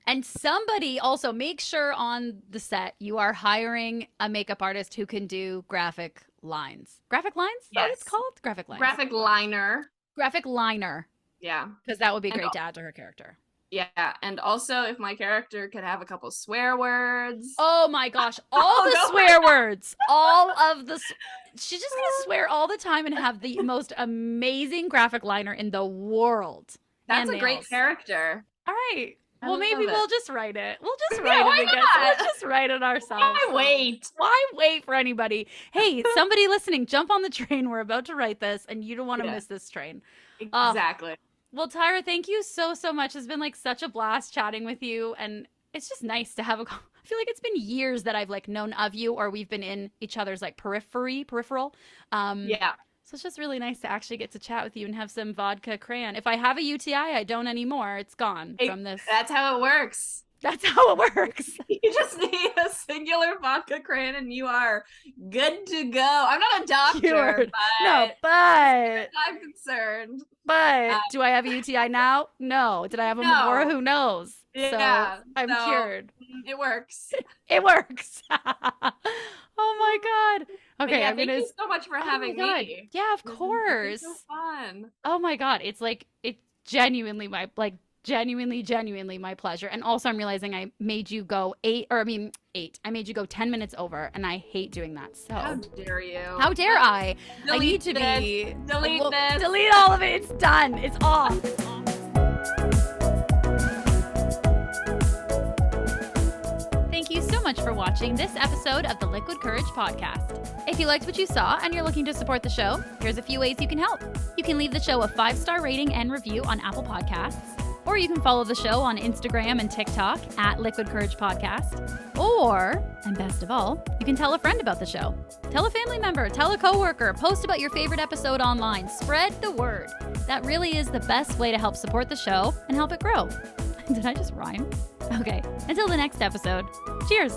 And somebody also make sure on the set you are hiring a makeup artist who can do graphic lines. Graphic lines? Is that what it's called? Graphic lines. Graphic liner. Graphic liner. Yeah. Because that would be And great to add to her character. Yeah, and also if my character could have a couple swear words. Oh my gosh, all the swear words. All of the she's just gonna swear all the time and have the most amazing graphic liner in the world. That's a great character. All right. Well, maybe we'll just write it. We'll just Yeah, write why it again. not? We'll just write it ourselves. Why wait? Why wait for anybody? Hey, somebody listening, jump on the train. We're about to write this, and you don't want to miss this train. Exactly. Well, Tyra, thank you so much. It's been like such a blast chatting with you, and it's just nice to have a. I feel like it's been years that I've like known of you, or we've been in each other's like peripheral. Yeah. So it's just really nice to actually get to chat with you and have some vodka crayon. If I have a UTI, I don't anymore. It's gone from this. That's how it works. That's how it works. You just need a singular vodka crayon and you are good to go. I'm not a doctor, but I'm concerned. But do I have a UTI now? No. Did I have a before? Who knows? Yeah, so I'm cured. It works. It works. Oh my God. Okay, yeah, thank you so much for having me. Yeah, of course. It's so fun. Oh my God. It's like, it's genuinely genuinely my pleasure. And also I'm realizing I made you go 8. I made you go 10 minutes over, and I hate doing that. So how dare you? How dare I? Delete I need to this. be Delete this. Delete all of it. It's done. It's off. Thank you so much for watching this episode of the Liquid Courage podcast. If you liked what you saw and you're looking to support the show, here's a few ways you can help. You can leave the show a 5-star rating and review on Apple Podcasts, or you can follow the show on Instagram and TikTok at Liquid Courage Podcast. Or, and best of all, you can tell a friend about the show. Tell a family member, tell a coworker, post about your favorite episode online. Spread the word. That really is the best way to help support the show and help it grow. Did I just rhyme? Okay, until the next episode, cheers!